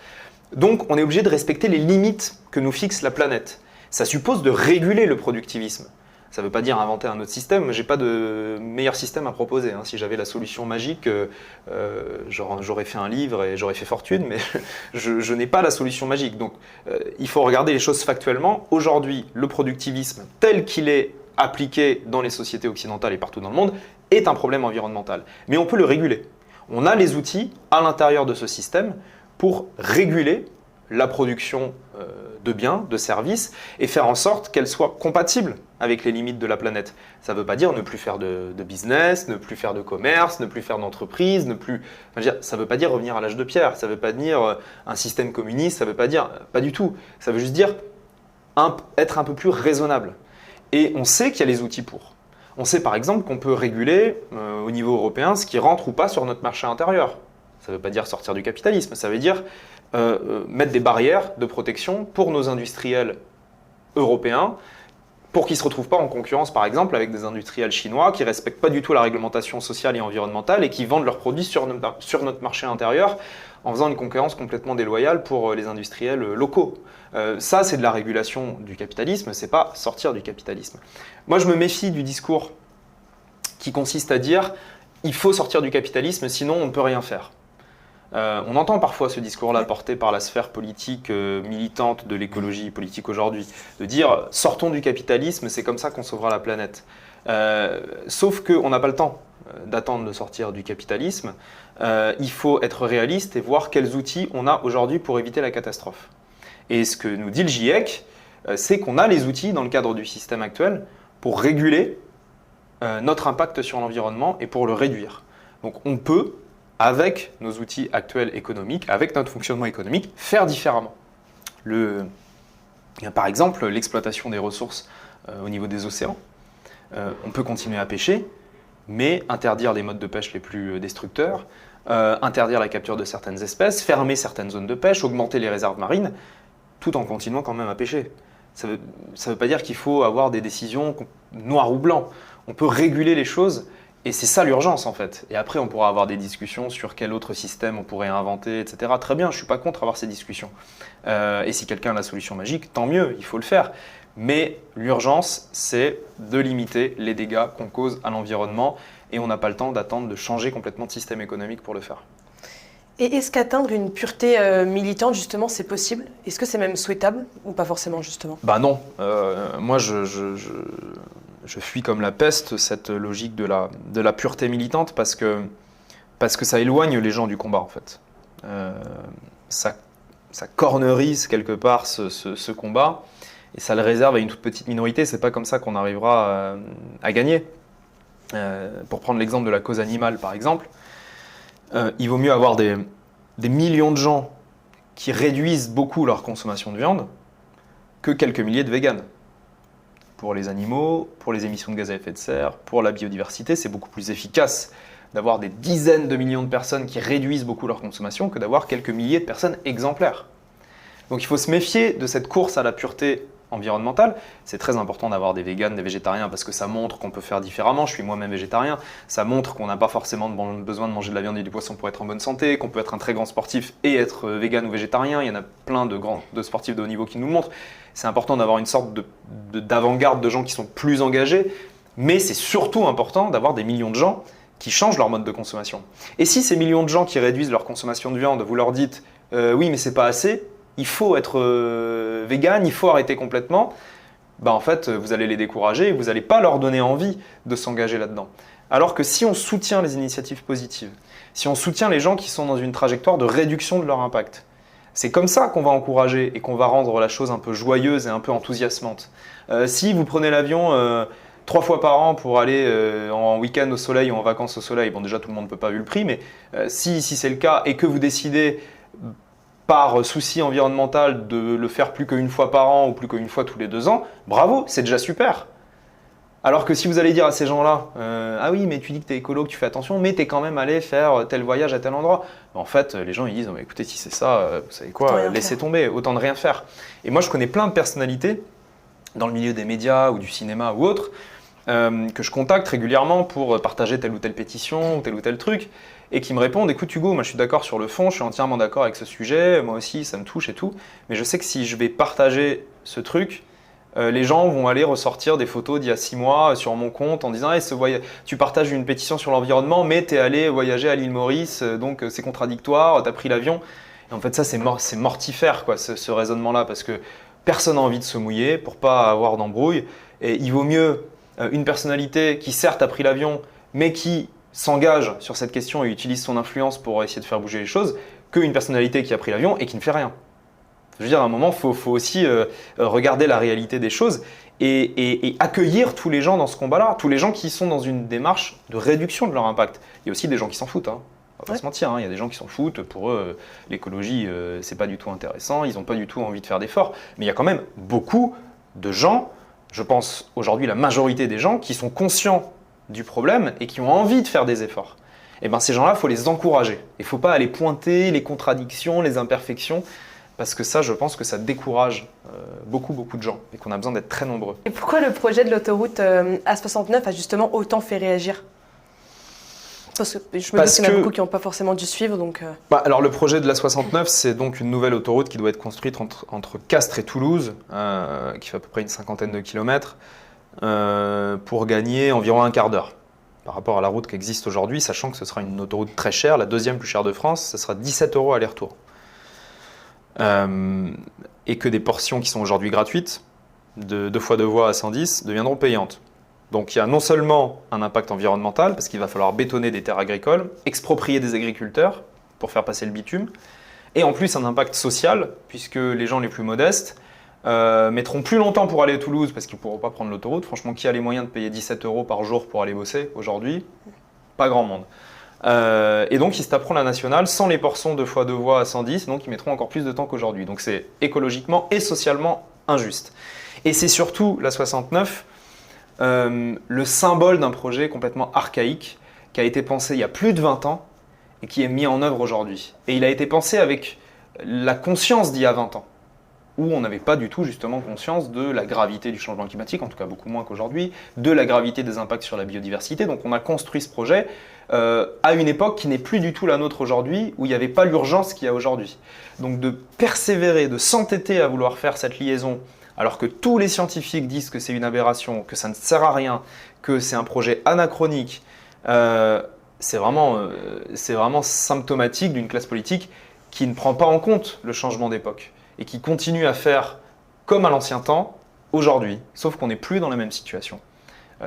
Donc on est obligé de respecter les limites que nous fixe la planète. Ça suppose de réguler le productivisme. Ça ne veut pas dire inventer un autre système, je n'ai pas de meilleur système à proposer. Hein. Si j'avais la solution magique, j'aurais fait un livre et j'aurais fait fortune, mais je n'ai pas la solution magique. Donc il faut regarder les choses factuellement. Aujourd'hui, le productivisme tel qu'il est appliqué dans les sociétés occidentales et partout dans le monde est un problème environnemental. Mais on peut le réguler. On a les outils à l'intérieur de ce système pour réguler la production de biens, de services, et faire en sorte qu'elle soit compatible avec les limites de la planète. Ça ne veut pas dire ne plus faire de business, ne plus faire de commerce, ne plus faire d'entreprise, ça ne veut pas dire revenir à l'âge de pierre, ça ne veut pas dire un système communiste, ça ne veut pas dire, pas du tout. Ça veut juste dire être un peu plus raisonnable. Et on sait qu'il y a les outils pour. On sait par exemple qu'on peut réguler au niveau européen ce qui rentre ou pas sur notre marché intérieur. Ça ne veut pas dire sortir du capitalisme, ça veut dire mettre des barrières de protection pour nos industriels européens pour qu'ils ne se retrouvent pas en concurrence par exemple avec des industriels chinois qui ne respectent pas du tout la réglementation sociale et environnementale et qui vendent leurs produits sur notre marché intérieur en faisant une concurrence complètement déloyale pour les industriels locaux. Ça, c'est de la régulation du capitalisme, c'est pas sortir du capitalisme. Moi, je me méfie du discours qui consiste à dire « il faut sortir du capitalisme, sinon on ne peut rien faire ». On entend parfois ce discours-là porté par la sphère politique militante de l'écologie politique aujourd'hui, de dire « sortons du capitalisme, c'est comme ça qu'on sauvera la planète ». Sauf qu'on n'a pas le temps d'attendre de sortir du capitalisme. Il faut être réaliste et voir quels outils on a aujourd'hui pour éviter la catastrophe. Et ce que nous dit le GIEC, c'est qu'on a les outils dans le cadre du système actuel pour réguler notre impact sur l'environnement et pour le réduire. Donc on peut, avec nos outils actuels économiques, avec notre fonctionnement économique, faire différemment. Par exemple, l'exploitation des ressources au niveau des océans. On peut continuer à pêcher, mais interdire les modes de pêche les plus destructeurs, interdire la capture de certaines espèces, fermer certaines zones de pêche, augmenter les réserves marines, tout en continuant quand même à pêcher. Ça veut pas dire qu'il faut avoir des décisions noir ou blanc. On peut réguler les choses et c'est ça l'urgence en fait. Et après on pourra avoir des discussions sur quel autre système on pourrait inventer, etc. Très bien, je suis pas contre avoir ces discussions. Et si quelqu'un a la solution magique, tant mieux, il faut le faire. Mais l'urgence, c'est de limiter les dégâts qu'on cause à l'environnement et on n'a pas le temps d'attendre de changer complètement de système économique pour le faire.
Et est-ce qu'atteindre une pureté militante, justement, c'est possible? Est-ce que c'est même souhaitable ou pas forcément, justement?
Bah non. Moi, je fuis comme la peste cette logique de la pureté militante parce que ça éloigne les gens du combat, en fait. Ça cornerise quelque part ce combat et ça le réserve à une toute petite minorité. C'est pas comme ça qu'on arrivera à gagner. Pour prendre l'exemple de la cause animale, par exemple, il vaut mieux avoir des millions de gens qui réduisent beaucoup leur consommation de viande que quelques milliers de véganes. pour les animaux, pour les émissions de gaz à effet de serre, pour la biodiversité. C'est beaucoup plus efficace d'avoir des dizaines de millions de personnes qui réduisent beaucoup leur consommation que d'avoir quelques milliers de personnes exemplaires. Donc il faut se méfier de cette course à la pureté environnementale. C'est très important d'avoir des véganes, des végétariens, parce que ça montre qu'on peut faire différemment. Je suis moi-même végétarien. Ça montre qu'on n'a pas forcément besoin de manger de la viande et du poisson pour être en bonne santé, qu'on peut être un très grand sportif et être végane ou végétarien. Il y en a plein de sportifs de haut niveau qui nous le montrent. C'est important d'avoir une sorte d'avant-garde de gens qui sont plus engagés, mais c'est surtout important d'avoir des millions de gens qui changent leur mode de consommation. Et si ces millions de gens qui réduisent leur consommation de viande, vous leur dites « oui, mais c'est pas assez », il faut être vegan, il faut arrêter complètement, en fait, vous allez les décourager et vous n'allez pas leur donner envie de s'engager là-dedans. Alors que si on soutient les initiatives positives, si on soutient les gens qui sont dans une trajectoire de réduction de leur impact, c'est comme ça qu'on va encourager et qu'on va rendre la chose un peu joyeuse et un peu enthousiasmante. Si vous prenez l'avion 3 fois par an pour aller en week-end au soleil ou en vacances au soleil, bon déjà tout le monde ne peut pas vu le prix, mais si c'est le cas et que vous décidez par souci environnemental de le faire plus qu'une fois par an ou plus qu'une fois tous les 2 ans, bravo, c'est déjà super. Alors que si vous allez dire à ces gens-là, ah oui, mais tu dis que tu es écolo, que tu fais attention, mais tu es quand même allé faire tel voyage à tel endroit. En fait, les gens ils disent, écoutez, si c'est ça, vous savez quoi, laissez tomber, autant de rien faire. Et moi, je connais plein de personnalités dans le milieu des médias ou du cinéma ou autre, que je contacte régulièrement pour partager telle ou telle pétition ou tel truc, et qui me répondent, écoute Hugo, moi je suis d'accord sur le fond, je suis entièrement d'accord avec ce sujet, moi aussi ça me touche et tout, mais je sais que si je vais partager ce truc, les gens vont aller ressortir des photos d'il y a 6 mois sur mon compte en disant hey, tu partages une pétition sur l'environnement, mais tu es allé voyager à l'île Maurice, donc c'est contradictoire, tu as pris l'avion. Et en fait ça c'est mortifère quoi, ce raisonnement-là, parce que personne n'a envie de se mouiller pour pas avoir d'embrouille, et il vaut mieux une personnalité qui certes a pris l'avion, mais qui s'engage sur cette question et utilise son influence pour essayer de faire bouger les choses, qu'une personnalité qui a pris l'avion et qui ne fait rien. Je veux dire, à un moment, il faut aussi regarder la réalité des choses et accueillir tous les gens dans ce combat-là, tous les gens qui sont dans une démarche de réduction de leur impact. Il y a aussi des gens qui s'en foutent, hein. On va pas se mentir, hein. Il y a des gens qui s'en foutent, pour eux, l'écologie, c'est pas du tout intéressant, ils n'ont pas du tout envie de faire d'efforts. Mais il y a quand même beaucoup de gens, je pense aujourd'hui la majorité des gens, qui sont conscients du problème et qui ont envie de faire des efforts. Et bien ces gens-là, il faut les encourager. Il ne faut pas aller pointer les contradictions, les imperfections, parce que ça, je pense que ça décourage beaucoup de gens et qu'on a besoin d'être très nombreux.
Et pourquoi le projet de l'autoroute A69 a justement autant fait réagir ? Parce que je me doute qu'il y en a beaucoup qui n'ont pas forcément dû suivre. Donc
alors le projet de l'A69, c'est donc une nouvelle autoroute qui doit être construite entre Castres et Toulouse, qui fait à peu près une 50aine de kilomètres, pour gagner environ un quart d'heure par rapport à la route qui existe aujourd'hui, sachant que ce sera une autoroute très chère, la deuxième plus chère de France, ce sera 17 € aller-retour. Et que des portions qui sont aujourd'hui gratuites, de 2 fois 2 voies à 110, deviendront payantes. Donc il y a non seulement un impact environnemental, parce qu'il va falloir bétonner des terres agricoles, exproprier des agriculteurs pour faire passer le bitume, et en plus un impact social, puisque les gens les plus modestes mettront plus longtemps pour aller à Toulouse parce qu'ils ne pourront pas prendre l'autoroute. Franchement, qui a les moyens de payer 17 € par jour pour aller bosser aujourd'hui ? Pas grand monde. Et donc ils se taperont la nationale sans les portions 2 fois 2 voies à 110, donc ils mettront encore plus de temps qu'aujourd'hui. Donc c'est écologiquement et socialement injuste. Et c'est surtout la 69, le symbole d'un projet complètement archaïque qui a été pensé il y a plus de 20 ans et qui est mis en œuvre aujourd'hui. Et il a été pensé avec la conscience d'il y a 20 ans, où on n'avait pas du tout justement conscience de la gravité du changement climatique, en tout cas beaucoup moins qu'aujourd'hui, de la gravité des impacts sur la biodiversité. Donc on a construit ce projet à une époque qui n'est plus du tout la nôtre aujourd'hui, où il n'y avait pas l'urgence qu'il y a aujourd'hui. Donc de persévérer, de s'entêter à vouloir faire cette liaison, alors que tous les scientifiques disent que c'est une aberration, que ça ne sert à rien, que c'est un projet anachronique, c'est vraiment symptomatique d'une classe politique qui ne prend pas en compte le changement d'époque et qui continue à faire comme à l'ancien temps aujourd'hui, sauf qu'on n'est plus dans la même situation.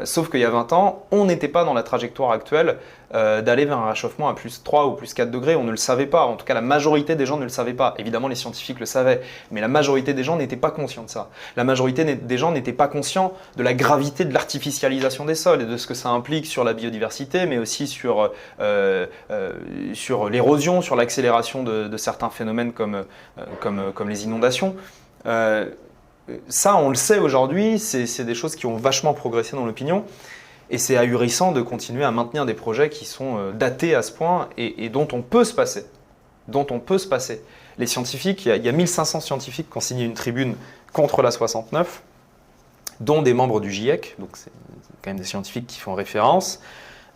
Sauf qu'il y a 20 ans, on n'était pas dans la trajectoire actuelle d'aller vers un réchauffement à plus 3 ou plus 4 degrés. On ne le savait pas. En tout cas, la majorité des gens ne le savaient pas. Évidemment, les scientifiques le savaient. Mais la majorité des gens n'étaient pas conscients de ça. La majorité des gens n'étaient pas conscients de la gravité de l'artificialisation des sols et de ce que ça implique sur la biodiversité, mais aussi sur l'érosion, sur l'accélération de certains phénomènes comme les inondations. ça, on le sait aujourd'hui, c'est des choses qui ont vachement progressé dans l'opinion. Et c'est ahurissant de continuer à maintenir des projets qui sont datés à ce point et dont on peut se passer. Les scientifiques, il y a 1500 scientifiques qui ont signé une tribune contre la 69, dont des membres du GIEC, donc c'est quand même des scientifiques qui font référence,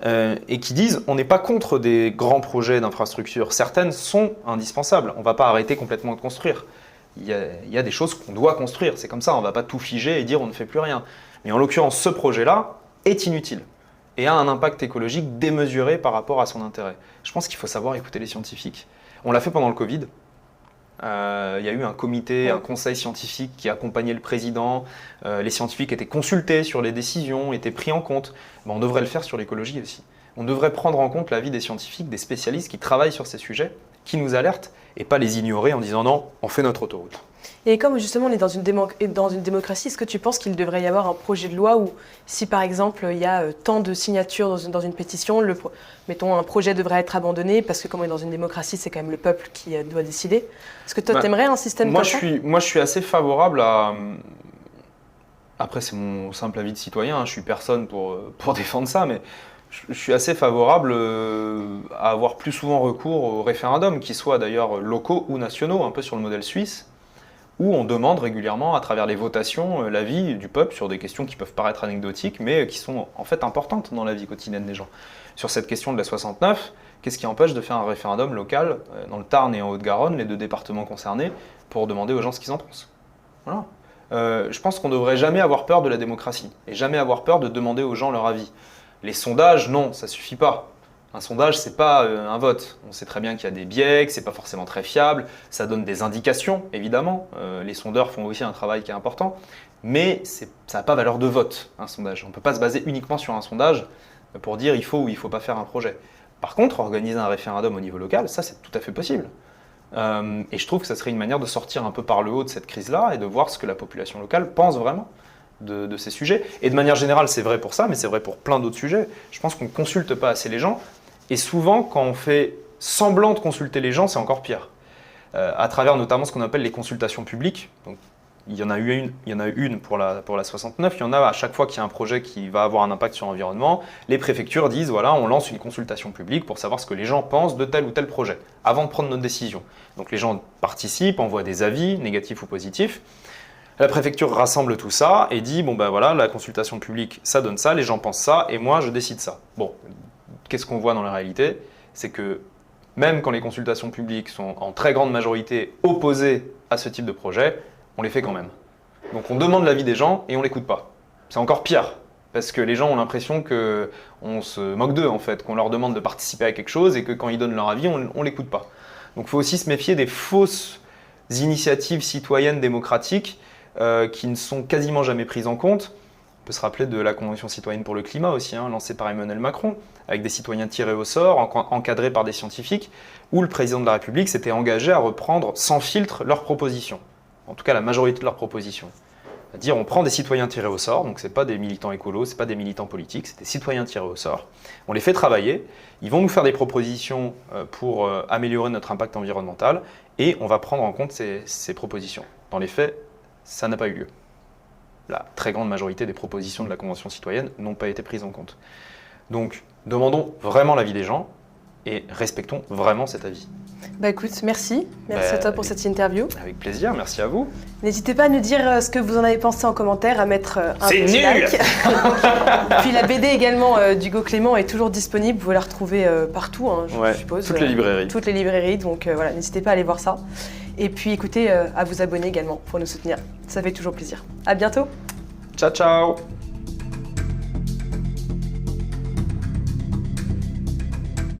et qui disent on n'est pas contre des grands projets d'infrastructure. Certaines sont indispensables. On ne va pas arrêter complètement de construire. Il y a des choses qu'on doit construire. C'est comme ça, on ne va pas tout figer et dire on ne fait plus rien. Mais en l'occurrence, ce projet-là est inutile et a un impact écologique démesuré par rapport à son intérêt. Je pense qu'il faut savoir écouter les scientifiques. On l'a fait pendant le Covid. Il y a eu un comité, un conseil scientifique qui accompagnait le président. Les scientifiques étaient consultés sur les décisions, étaient pris en compte. On devrait le faire sur l'écologie aussi. On devrait prendre en compte l'avis des scientifiques, des spécialistes qui travaillent sur ces sujets, qui nous alertent, et pas les ignorer en disant non, on fait notre autoroute.
Et comme justement on est dans une démocratie, est-ce que tu penses qu'il devrait y avoir un projet de loi où si par exemple il y a tant de signatures dans une pétition, mettons un projet devrait être abandonné parce que comme on est dans une démocratie, c'est quand même le peuple qui doit décider. Est-ce que toi t'aimerais un système comme ça ?
Moi je suis assez favorable à... Après c'est mon simple avis de citoyen, je suis personne pour défendre ça, mais je suis assez favorable à avoir plus souvent recours aux référendums, qu'ils soient d'ailleurs locaux ou nationaux, un peu sur le modèle suisse, où on demande régulièrement, à travers les votations, l'avis du peuple sur des questions qui peuvent paraître anecdotiques, mais qui sont en fait importantes dans la vie quotidienne des gens. Sur cette question de la 69, qu'est-ce qui empêche de faire un référendum local dans le Tarn et en Haute-Garonne, les deux départements concernés, pour demander aux gens ce qu'ils en pensent ? Voilà. Je pense qu'on ne devrait jamais avoir peur de la démocratie, et jamais avoir peur de demander aux gens leur avis. Les sondages, non, ça ne suffit pas. Un sondage, ce n'est pas un vote. On sait très bien qu'il y a des biais, que ce n'est pas forcément très fiable. Ça donne des indications, évidemment. Les sondeurs font aussi un travail qui est important. Mais ça n'a pas valeur de vote, un sondage. On ne peut pas se baser uniquement sur un sondage pour dire il faut ou il ne faut pas faire un projet. Par contre, organiser un référendum au niveau local, ça, c'est tout à fait possible. Et je trouve que ça serait une manière de sortir un peu par le haut de cette crise-là et de voir ce que la population locale pense vraiment de ces sujets. Et de manière générale, c'est vrai pour ça, mais c'est vrai pour plein d'autres sujets. Je pense qu'on ne consulte pas assez les gens. Et souvent, quand on fait semblant de consulter les gens, c'est encore pire. À travers notamment ce qu'on appelle les consultations publiques. Donc, il y en a eu une pour la 69. Il y en a à chaque fois qu'il y a un projet qui va avoir un impact sur l'environnement. Les préfectures disent, voilà, on lance une consultation publique pour savoir ce que les gens pensent de tel ou tel projet, avant de prendre notre décision. Donc les gens participent, envoient des avis, négatifs ou positifs. La préfecture rassemble tout ça et dit, bon ben voilà, la consultation publique, ça donne ça, les gens pensent ça, et moi je décide ça. Bon, qu'est-ce qu'on voit dans la réalité ? C'est que même quand les consultations publiques sont en très grande majorité opposées à ce type de projet, on les fait quand même. Donc on demande l'avis des gens et on ne l'écoute pas. C'est encore pire, parce que les gens ont l'impression qu'on se moque d'eux en fait, qu'on leur demande de participer à quelque chose et que quand ils donnent leur avis, on ne l'écoute pas. Donc il faut aussi se méfier des fausses initiatives citoyennes démocratiques qui ne sont quasiment jamais prises en compte. On peut se rappeler de la Convention citoyenne pour le climat aussi, lancée par Emmanuel Macron, avec des citoyens tirés au sort, encadrés par des scientifiques, où le président de la République s'était engagé à reprendre sans filtre leurs propositions. En tout cas la majorité de leurs propositions. C'est-à-dire on prend des citoyens tirés au sort, donc ce n'est pas des militants écolos, ce n'est pas des militants politiques, c'est des citoyens tirés au sort. On les fait travailler, ils vont nous faire des propositions pour améliorer notre impact environnemental et on va prendre en compte ces propositions. Dans les faits, ça n'a pas eu lieu. La très grande majorité des propositions de la Convention citoyenne n'ont pas été prises en compte. Donc demandons vraiment l'avis des gens et respectons vraiment cet avis.
Bah écoute, merci à toi pour cette interview.
Avec plaisir, merci à vous.
N'hésitez pas à nous dire ce que vous en avez pensé en commentaire, à mettre un petit
like.
Puis la BD également d'Hugo Clément est toujours disponible, vous la retrouvez partout, je suppose.
Toutes les librairies.
Toutes les librairies, donc voilà, n'hésitez pas à aller voir ça. Et puis écoutez, à vous abonner également pour nous soutenir, ça fait toujours plaisir. À bientôt.
Ciao, ciao.